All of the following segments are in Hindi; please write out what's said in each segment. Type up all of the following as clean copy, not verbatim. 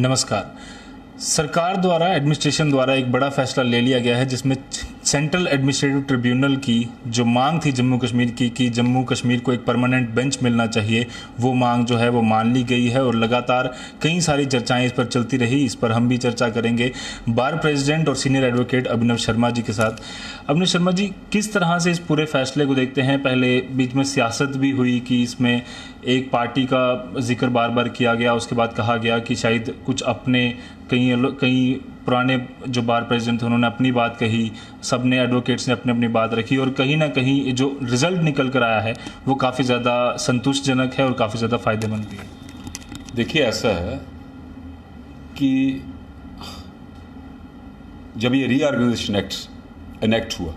नमस्कार। सरकार द्वारा एडमिनिस्ट्रेशन द्वारा एक बड़ा फैसला ले लिया गया है जिसमें सेंट्रल एडमिनिस्ट्रेटिव ट्रिब्यूनल की जो मांग थी जम्मू कश्मीर की कि जम्मू कश्मीर को एक परमानेंट बेंच मिलना चाहिए, वो मांग जो है वो मान ली गई है और लगातार कई सारी चर्चाएं इस पर चलती रही। इस पर हम भी चर्चा करेंगे बार प्रेसिडेंट और सीनियर एडवोकेट अभिनव शर्मा जी के साथ। अभिनव शर्मा जी, किस तरह से इस पूरे फैसले को देखते हैं? पहले बीच में सियासत भी हुई कि इसमें एक पार्टी का जिक्र बार बार किया गया, उसके बाद कहा गया कि शायद कुछ अपने कई पुराने जो बार प्रेसिडेंट थे उन्होंने अपनी बात कही, सब ने एडवोकेट्स ने अपनी अपनी बात रखी और कहीं ना कहीं जो रिजल्ट निकल कर आया है वो काफ़ी ज़्यादा संतुष्टजनक है और काफ़ी ज़्यादा फायदेमंद भी है। देखिए, ऐसा है कि जब ये रीऑर्गेनाइजेशन एक्ट एनेक्ट हुआ,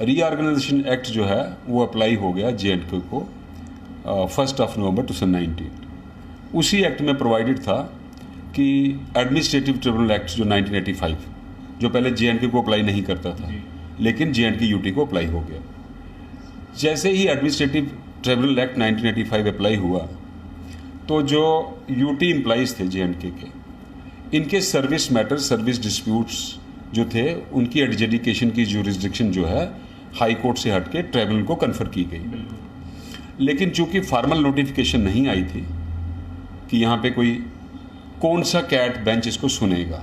रीऑर्गेनाइजेशन एक्ट जो है वो अप्लाई हो गया JNK को 1 नवंबर 2019। उसी एक्ट में प्रोवाइडेड था कि एडमिनिस्ट्रेटिव ट्रिब्यूनल एक्ट जो 1985 जो पहले JNK को अप्लाई नहीं करता था लेकिन JNK UT को अप्लाई हो गया। जैसे ही एडमिनिस्ट्रेटिव ट्रिब्यूनल एक्ट 1985 अप्लाई हुआ तो जो UT एम्प्लॉइज थे JNK के, इनके सर्विस मैटर, सर्विस डिस्प्यूट्स जो थे, उनकी एडजुडिकेशन की ज्यूरिसडिक्शन जो है हाई कोर्ट से हट के ट्रिब्यूनल को कन्फर की गई। लेकिन चूंकि फॉर्मल नोटिफिकेशन नहीं आई थी कि यहाँ पे कोई कौन सा कैट बेंच इसको सुनेगा,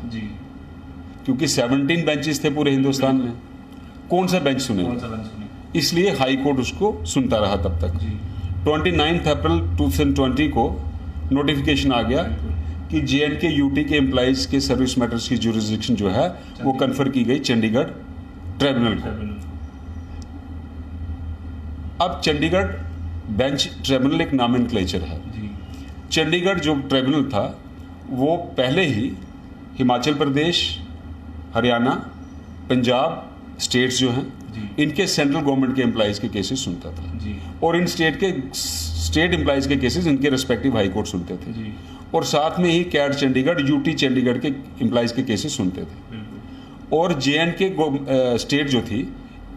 क्योंकि 17 बेंचेस थे पूरे हिंदुस्तान में, कौन सा बेंच सुनेगा, इसलिए हाई कोर्ट उसको सुनता रहा तब तक। 29 अप्रैल 2020 को नोटिफिकेशन आ गया कि JNK UT के एम्प्लॉइज के सर्विस मैटर्स की ज्यूरिसडिक्शन जो है वो कन्फर की गई चंडीगढ़ ट्रिब्यूनल को। अब चंडीगढ़ बेंच ट्रिब्यूनल एक नॉमेनक्लेचर है। चंडीगढ़ जो ट्रिब्यूनल था वो पहले ही हिमाचल प्रदेश, हरियाणा, पंजाब स्टेट्स जो हैं इनके सेंट्रल गवर्नमेंट के एम्प्लॉइज के केसेस सुनता था और इन स्टेट एम्प्लॉइज के केसेस इनके रेस्पेक्टिव हाई कोर्ट सुनते थे और साथ में ही कैट चंडीगढ़, UT चंडीगढ़ के एम्प्लॉइज के केसेस सुनते थे और JNK स्टेट जो थी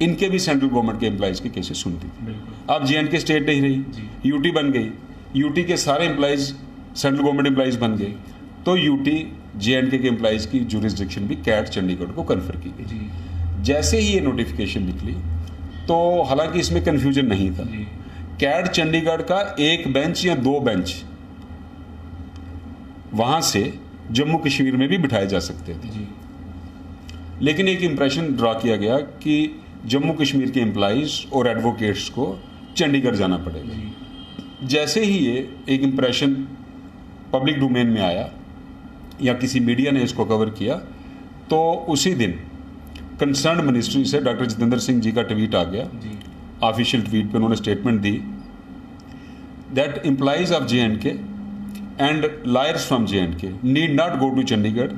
इनके भी सेंट्रल गवर्नमेंट के एम्प्लॉइज के केसेस सुनती थी। अब JNK स्टेट नहीं रही, UT बन गई, UT के सारे एम्प्लॉइज सेंट्रल गवर्नमेंट एम्प्लॉइज बन गए, तो UT JNK के एम्प्लॉइज की ज्यूरिसडिक्शन भी कैट चंडीगढ़ को कन्फर की गई। जैसे ही ये नोटिफिकेशन निकली तो हालांकि इसमें कन्फ्यूजन नहीं था, कैट चंडीगढ़ का एक बेंच या 2 बेंच वहां से जम्मू कश्मीर में भी बिठाए जा सकते थे। लेकिन एक इंप्रेशन ड्रा किया गया कि जम्मू कश्मीर के एम्प्लॉइज और एडवोकेट्स को चंडीगढ़ जाना पड़ेगा। जैसे ही ये एक इंप्रेशन पब्लिक डोमेन में आया या किसी मीडिया ने इसको कवर किया तो उसी दिन कंसर्न मिनिस्ट्री से डॉक्टर जितेंद्र सिंह जी का ट्वीट आ गया। ऑफिशियल ट्वीट पे उन्होंने statement the that employees of JNK and lawyers from JNK need not go to Chandigarh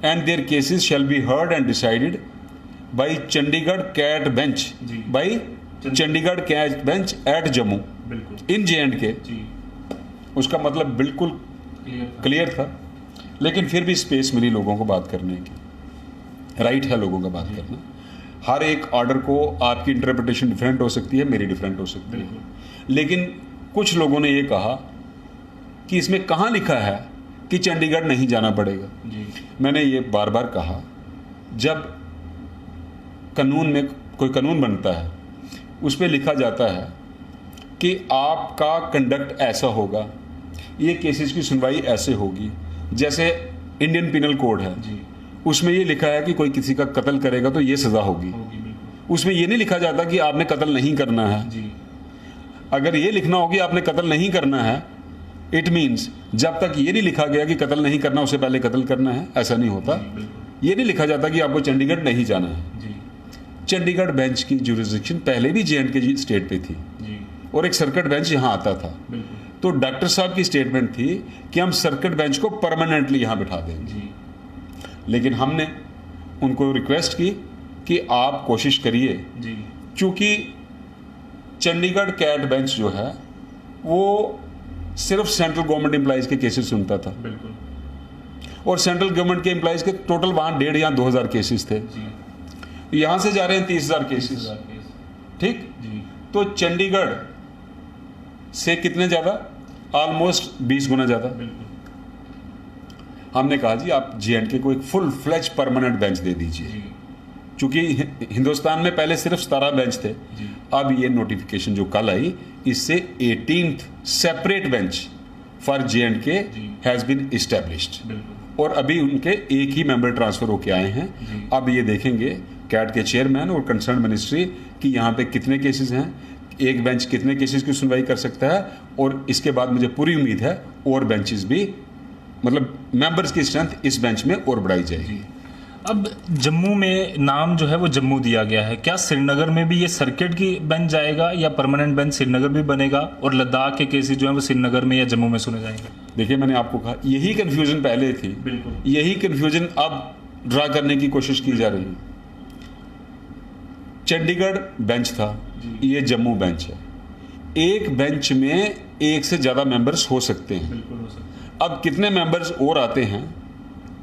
and their cases shall be heard and decided by Chandigarh CAT bench by Chandigarh CAT bench at Jammu in JNK। उसका मतलब बिल्कुल क्लियर था, लेकिन फिर भी स्पेस मिली लोगों को बात करने की। राइट है लोगों का बात करना। हर एक ऑर्डर को आपकी इंटरप्रिटेशन डिफरेंट हो सकती है, मेरी डिफरेंट हो सकती है, लेकिन कुछ लोगों ने ये कहा कि इसमें कहाँ लिखा है कि चंडीगढ़ नहीं जाना पड़ेगा। मैंने ये बार बार कहा, जब कानून में कोई कानून बनता है उस पर लिखा जाता है कि आपका कंडक्ट ऐसा होगा, ये केसेस की सुनवाई ऐसे होगी। जैसे इंडियन पिनल कोड है, उसमें ये लिखा है कि कोई किसी का कत्ल करेगा तो ये सज़ा होगी। उसमें ये नहीं लिखा जाता कि आपने कत्ल नहीं करना है। अगर ये लिखना हो कि आपने कत्ल नहीं करना है, इट मीन्स जब तक ये नहीं लिखा गया कि कत्ल नहीं करना उससे पहले कत्ल करना है, ऐसा नहीं होता। ये नहीं लिखा जाता कि आपको चंडीगढ़ नहीं जाना है। चंडीगढ़ बेंच की ज्यूरिसडिक्शन पहले भी JNK स्टेट पे थी और एक सर्किट बेंच यहाँ आता था। तो डॉक्टर साहब की स्टेटमेंट थी कि हम सर्किट बेंच को परमानेंटली यहाँ बिठा देंगे, लेकिन हमने उनको रिक्वेस्ट की कि आप कोशिश करिए, क्योंकि चंडीगढ़ कैट बेंच जो है वो सिर्फ सेंट्रल गवर्नमेंट एम्प्लॉइज के केसेस सुनता था और सेंट्रल गवर्नमेंट के एम्प्लॉइज के टोटल वहां 1,500 या 2,000 केसेस थे। यहां से जा रहे हैं 30,000 केसेस, ठीक। तो चंडीगढ़ से कितने ज्यादा, ऑलमोस्ट 20 गुना ज्यादा। हमने कहा जी आप J&K को एक फुल फ्लेज परमानेंट बेंच दे दीजिए, क्योंकि हिंदुस्तान में पहले सिर्फ 17 बेंच थे। अब ये नोटिफिकेशन जो कल आई, इससे 18th separate bench for J&K has been established, और अभी उनके एक ही मेंबर ट्रांसफर होके आए हैं। अब ये देखेंगे कैट के चेयरमैन और कंसर्न मिनिस्ट्री कि यहाँ पे कितने केसेस हैं, एक बेंच कितने केसेस की सुनवाई कर सकता है, और इसके बाद मुझे पूरी उम्मीद है और बेंचेस भी, मतलब मेंबर्स की स्ट्रेंथ इस बेंच में और बढ़ाई जाएगी। अब जम्मू में नाम जो है वो जम्मू दिया गया है, क्या श्रीनगर में भी ये सर्किट की बेंच जाएगा या परमानेंट बेंच श्रीनगर भी बनेगा, और लद्दाख के केसेस जो है वो श्रीनगर में या जम्मू में सुने जाएंगे? देखिए मैंने आपको कहा यही कंफ्यूजन पहले थी, बिल्कुल यही कंफ्यूजन अब ड्रा करने की कोशिश की जा रही है। चंडीगढ़ बेंच था, ये जम्मू बेंच है। एक बेंच में एक से ज्यादा मेंबर्स हो सकते हैं। बिल्कुल हो सकता है। अब कितने मेंबर्स और आते हैं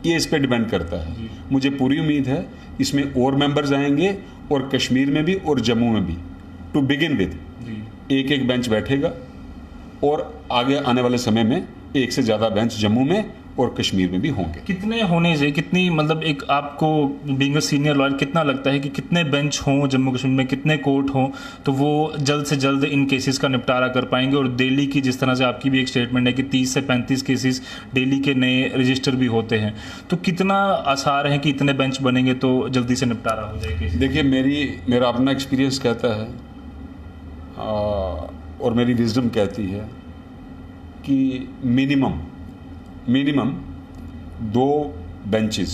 ये इस पे डिपेंड करता है। मुझे पूरी उम्मीद है इसमें और मेंबर्स आएंगे, और कश्मीर में भी और जम्मू में भी। टू बिगिन विद एक एक बेंच बैठेगा, और आगे आने वाले समय में एक से ज़्यादा बेंच जम्मू में और कश्मीर में भी होंगे। कितने होने से, कितनी, मतलब एक आपको बीइंग अ सीनियर लॉयर कितना लगता है कि कितने बेंच हों जम्मू कश्मीर में, कितने कोर्ट हों तो वो जल्द से जल्द इन केसेस का निपटारा कर पाएंगे? और दिल्ली की जिस तरह से आपकी भी एक स्टेटमेंट है कि 30 से 35 केसेस डेली के नए रजिस्टर भी होते हैं, तो कितना आसार है कि इतने बेंच बनेंगे तो जल्दी से निपटारा हो जाए केसेस? देखिए मेरा अपना एक्सपीरियंस कहता है और मेरी विजडम कहती है कि मिनिमम 2 बेंचेस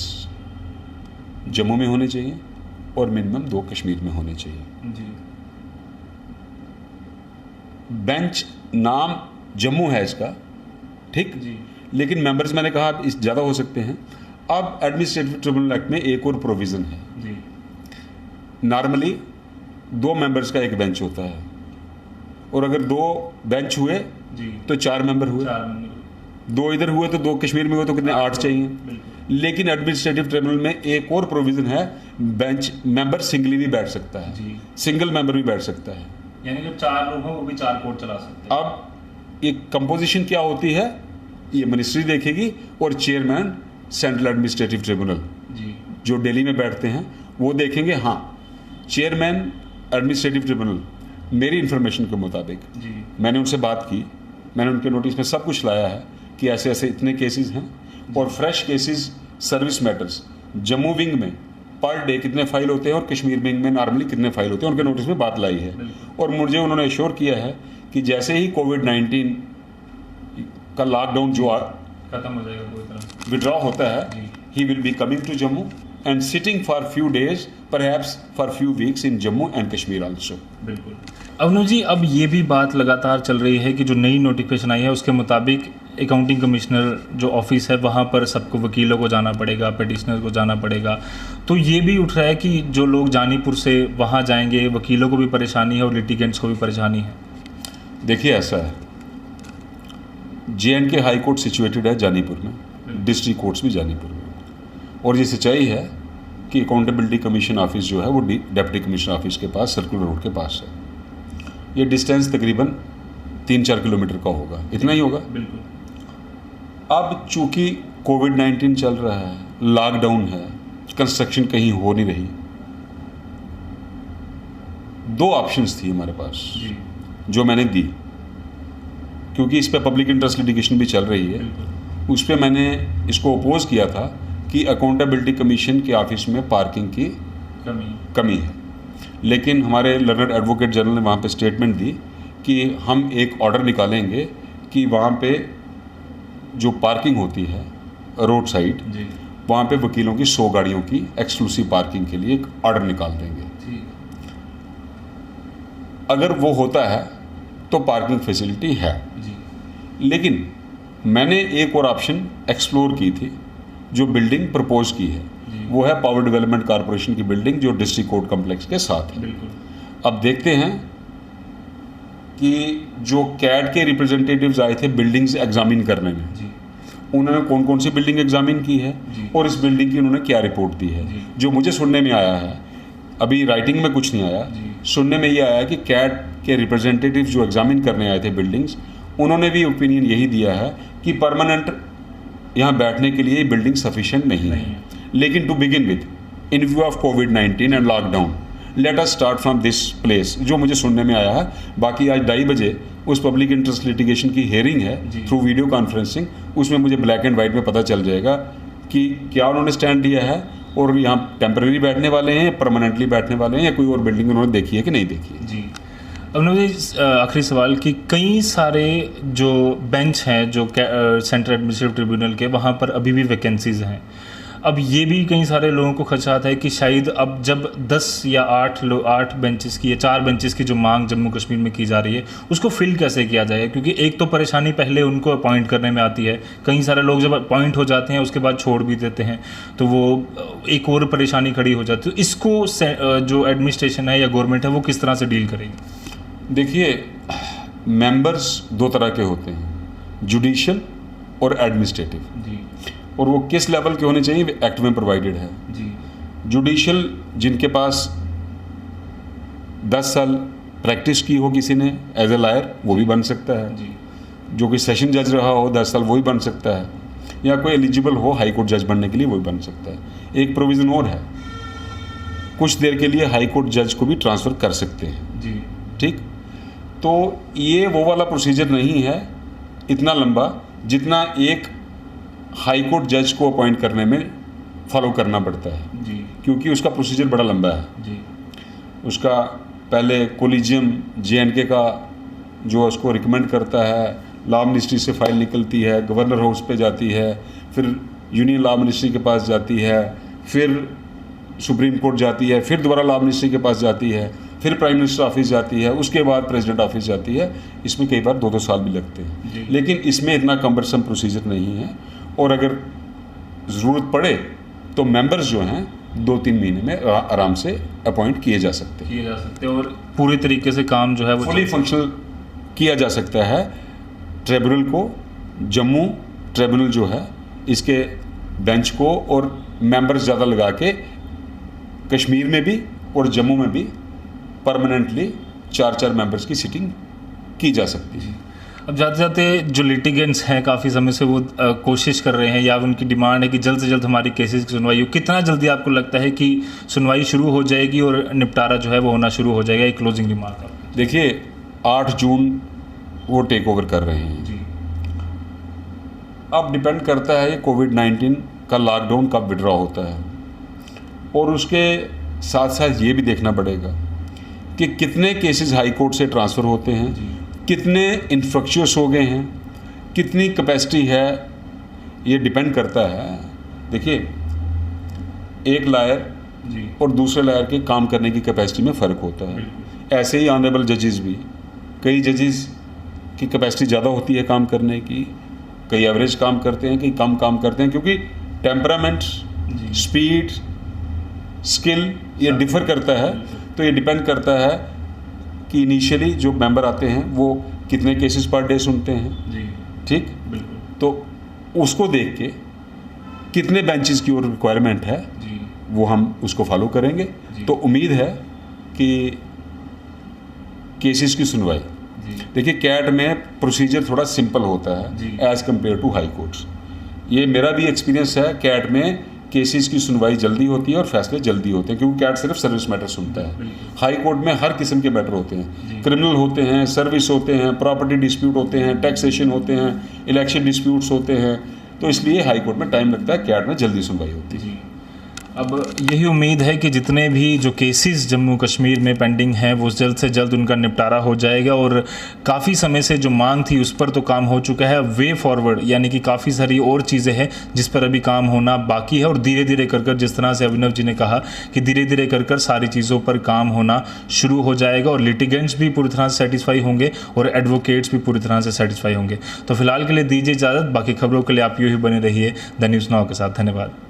जम्मू में होने चाहिए और मिनिमम 2 कश्मीर में होने चाहिए। जी। बेंच नाम जम्मू है इसका, ठीक जी। लेकिन मेंबर्स मैंने कहा अब इस ज़्यादा हो सकते हैं। अब एडमिनिस्ट्रेटिव ट्रिब्यूनल एक्ट में एक और प्रोविज़न है। जी। नॉर्मली 2 मेंबर्स का एक बेंच होता है, और अगर 2 बेंच हुए जी। तो 4 मेंबर हुए, 4 मेंबर 2 इधर हुए तो 2 कश्मीर में हुए तो कितने 8 चाहिए। बिल्कुल। लेकिन एडमिनिस्ट्रेटिव ट्रिब्यूनल में एक और प्रोविजन है, बेंच मेंबर सिंगली भी बैठ सकता है, जी। सिंगल मेंबर भी बैठ सकता है। यानी कि 4 लोग हों वो भी 4 कोर्ट चला सकते हैं। अब ये कंपोजिशन क्या होती है ये मिनिस्ट्री देखेगी, और चेयरमैन सेंट्रल एडमिनिस्ट्रेटिव ट्रिब्यूनल जी। जो दिल्ली में बैठते हैं वो देखेंगे। हाँ, चेयरमैन एडमिनिस्ट्रेटिव ट्रिब्यूनल मेरी इंफॉर्मेशन के मुताबिक, जी। मैंने उनसे बात की, मैंने उनके नोटिस में सब कुछ लाया है कि ऐसे ऐसे इतने केसेस हैं, और fresh cases service matters Jammu wing में पर डे कितने फाइल होते हैं और कश्मीर विंग में नॉर्मली कितने फाइल होते हैं, उनके नोटिस में बात लाई है। और मुझे उन्होंने एश्योर किया है कि जैसे ही कोविड-19 का लॉकडाउन जो खत्म हो जाएगा पूरी तरह, विड्रॉ होता है, he will be coming to Jammu and sitting for few days, perhaps for few weeks in Jammu and Kashmir also. बिल्कुल। अवनु जी, अब ये भी बात लगातार चल रही है कि जो नई नोटिफिकेशन आई है उसके मुताबिक अकाउंटिंग कमिश्नर जो ऑफिस है वहाँ पर सबको वकीलों को जाना पड़ेगा, पिटिशनर को जाना पड़ेगा। तो ये भी उठ रहा है कि जो लोग जानीपुर से वहाँ जाएंगे वकीलों को भी परेशानी है और लिटिगेंट्स को भी परेशानी है। देखिए ऐसा है, J&K हाई कोर्ट सिचुएटेड है जानीपुर में, डिस्ट्रिक्ट कोर्ट्स भी जानीपुर में, और ये सच्चाई है कि अकाउंटेबिलिटी कमीशन ऑफिस जो है वो डिप्टी कमिश्नर ऑफिस के पास सर्कुलर रोड के पास है। ये डिस्टेंस तकरीबन 3-4 किलोमीटर का होगा, इतना ही होगा। बिल्कुल। अब चूंकि कोविड-19 चल रहा है, लॉकडाउन है, कंस्ट्रक्शन कहीं हो नहीं रही, 2 ऑप्शंस थी हमारे पास जी। जो मैंने दी, क्योंकि इस पे पब्लिक इंटरेस्ट लिटिगेशन भी चल रही है। उस पर मैंने इसको अपोज किया था कि अकाउंटेबिलिटी कमीशन के ऑफिस में पार्किंग की कमी है, लेकिन हमारे लर्नड एडवोकेट जनरल ने वहाँ पे स्टेटमेंट दी कि हम एक ऑर्डर निकालेंगे कि वहाँ पे जो पार्किंग होती है रोड साइड, वहाँ पे वकीलों की 100 गाड़ियों की एक्सक्लूसिव पार्किंग के लिए एक ऑर्डर निकाल देंगे। अगर वो होता है तो पार्किंग फैसिलिटी है। लेकिन मैंने एक और ऑप्शन एक्सप्लोर की थी, जो बिल्डिंग प्रपोज की है, वो है पावर डेवलपमेंट कॉरपोरेशन की बिल्डिंग जो डिस्ट्रिक्ट कोर्ट कॉम्प्लेक्स के साथ है। अब देखते हैं कि जो कैड के रिप्रेजेंटेटिव्स आए थे बिल्डिंग्स एग्जामिन करने में, उन्होंने कौन कौन सी बिल्डिंग एग्जामिन की है और इस बिल्डिंग की उन्होंने क्या रिपोर्ट दी है। जो मुझे सुनने में आया है, अभी राइटिंग में कुछ नहीं आया, सुनने में ये आया कि कैड के रिप्रेजेंटेटिव जो एग्जामिन करने आए थे बिल्डिंग्स, उन्होंने भी ओपिनियन यही दिया है कि परमानेंट यहाँ बैठने के लिए बिल्डिंग सफिशिएंट नहीं है। लेकिन to begin with, in view of कोविड-19 and lockdown, let us start from this place, जो मुझे सुनने में आया है। बाकी आज 2:30 बजे उस पब्लिक इंटरेस्ट लिटिगेशन की हेयरिंग है थ्रू वीडियो कॉन्फ्रेंसिंग, उसमें मुझे ब्लैक एंड वाइट में पता चल जाएगा कि क्या उन्होंने स्टैंड लिया है, और यहाँ टेम्परेरी बैठने वाले हैं, परमानेंटली बैठने वाले हैं, या कोई और बिल्डिंग उन्होंने देखी है कि नहीं देखी है। जी, अब मुझे आखिरी सवाल कि कई सारे जो बेंच हैं जो सेंट्रल एडमिनिस्ट्रेटिव ट्रिब्यूनल के, वहाँ पर अभी भी वैकेंसीज़ हैं। अब ये भी कई सारे लोगों को खदशात है कि शायद अब जब 10 या 8 बेंचेस की या 4 बेंचेस की जो मांग जम्मू कश्मीर में की जा रही है, उसको फिल कैसे किया जाएगा? क्योंकि एक तो परेशानी पहले उनको अपॉइंट करने में आती है, कई सारे लोग जब अपॉइंट हो जाते हैं उसके बाद छोड़ भी देते हैं, तो वो एक और परेशानी खड़ी हो जाती है। तो इसको जो एडमिनिस्ट्रेशन है या गवर्नमेंट है वो किस तरह से डील करेगी? देखिए, मेंबर्स 2 तरह के होते हैं, जुडिशियल और एडमिनिस्ट्रेटिव, जी, और वो किस लेवल के होने चाहिए एक्ट में प्रोवाइडेड है। जी, जुडिशियल जिनके पास 10 साल प्रैक्टिस की हो किसी ने एज ए लॉयर, वो भी बन सकता है। जी, जो कोई सेशन जज रहा हो 10 साल, वो भी बन सकता है, या कोई एलिजिबल हो हाई कोर्ट जज बनने के लिए, वो भी बन सकता है। एक प्रोविज़न और है, कुछ देर के लिए हाई कोर्ट जज को भी ट्रांसफ़र कर सकते हैं। जी, ठीक, तो ये वो वाला प्रोसीजर नहीं है इतना लंबा जितना एक हाई कोर्ट जज को अपॉइंट करने में फॉलो करना पड़ता है, जी, क्योंकि उसका प्रोसीजर बड़ा लंबा है। जी, उसका पहले कोलिजियम JNK का जो उसको रिकमेंड करता है, लॉ मिनिस्ट्री से फाइल निकलती है, गवर्नर हाउस पे जाती है, फिर यूनियन लॉ मिनिस्ट्री के पास जाती है, फिर सुप्रीम कोर्ट जाती है, फिर दोबारा लॉ मिनिस्ट्री के पास जाती है, फिर प्राइम मिनिस्टर ऑफिस जाती है, उसके बाद प्रेसिडेंट ऑफिस जाती है। इसमें कई बार 2-2 साल भी लगते हैं, लेकिन इसमें इतना कम्बरसम प्रोसीजर नहीं है, और अगर ज़रूरत पड़े तो मेंबर्स जो हैं 2-3 महीने में आराम से अपॉइंट किए जा सकते हैं, और पूरी तरीके से काम जो है वो फुली फंक्शनल किया जा सकता है। ट्रिब्यूनल को, जम्मू ट्रिब्यूनल जो है, इसके बेंच को और मेंबर्स ज़्यादा लगा के कश्मीर में भी और जम्मू में भी परमानेंटली 4-4 मेंबर्स की सिटिंग की जा सकती है। अब जाते जाते जो लिटिगेंट्स हैं काफ़ी समय से वो कोशिश कर रहे हैं या उनकी डिमांड है कि जल्द से जल्द हमारी केसेस की सुनवाई हो। कितना जल्दी आपको लगता है कि सुनवाई शुरू हो जाएगी और निपटारा जो है वो होना शुरू हो जाएगा? एक क्लोजिंग रिमार्क आप। देखिए, 8 जून वो टेक ओवर कर रहे हैं जी, अब डिपेंड करता है ये कोविड-19 का लॉकडाउन कब विड्रॉ होता है, और उसके साथ साथ ये भी देखना पड़ेगा कि कितने केसेस हाई कोर्ट से ट्रांसफ़र होते हैं, कितने इन्फ्रक्चुअस हो गए हैं, कितनी कैपेसिटी है, ये डिपेंड करता है। देखिए, एक लायर और दूसरे लायर के काम करने की कैपेसिटी में फ़र्क होता है। ऐसे ही ऑनरेबल जजेस भी, कई जजेस की कैपेसिटी ज़्यादा होती है काम करने की, कई एवरेज काम करते हैं, कई कम काम करते हैं, क्योंकि टेम्परामेंट, स्पीड, स्किल ये डिफ़र करता है। तो ये डिपेंड करता है कि इनिशियली जो मेंबर आते हैं वो कितने केसेस पर डे सुनते हैं। जी, ठीक, बिल्कुल। तो उसको देख के कितने बेंचेस की और रिक्वायरमेंट है, जी, वो हम उसको फॉलो करेंगे। तो उम्मीद है कि केसेस की सुनवाई, देखिए कैट में प्रोसीजर थोड़ा सिंपल होता है as compare to high courts. ये मेरा भी एक्सपीरियंस है, कैट में केसेस की सुनवाई जल्दी होती है और फैसले जल्दी होते हैं, क्योंकि कैट सिर्फ सर्विस मैटर सुनता है। हाई कोर्ट में हर किस्म के मैटर होते हैं, क्रिमिनल होते हैं, सर्विस होते हैं, प्रॉपर्टी डिस्प्यूट होते हैं, टैक्सेशन होते हैं, इलेक्शन डिस्प्यूट्स होते हैं। तो इसलिए हाई कोर्ट में टाइम लगता है, कैट में जल्दी सुनवाई होती है। अब यही उम्मीद है कि जितने भी जो केसेस जम्मू कश्मीर में पेंडिंग हैं वो जल्द से जल्द उनका निपटारा हो जाएगा, और काफ़ी समय से जो मांग थी उस पर तो काम हो चुका है। वे फॉरवर्ड यानी कि काफ़ी सारी और चीज़ें हैं जिस पर अभी काम होना बाकी है, और धीरे धीरे कर जिस तरह से अभिनव जी ने कहा कि धीरे धीरे कर सारी चीज़ों पर काम होना शुरू हो जाएगा, और लिटिगेंट्स भी पूरी तरह से सेटिस्फाई होंगे और एडवोकेट्स भी पूरी तरह से सेटिस्फाई होंगे। तो फिलहाल के लिए दीजिए इजाज़त, बाकी खबरों के लिए आप यूँ ही बने रहिए द न्यूज़ नाउ के साथ। धन्यवाद।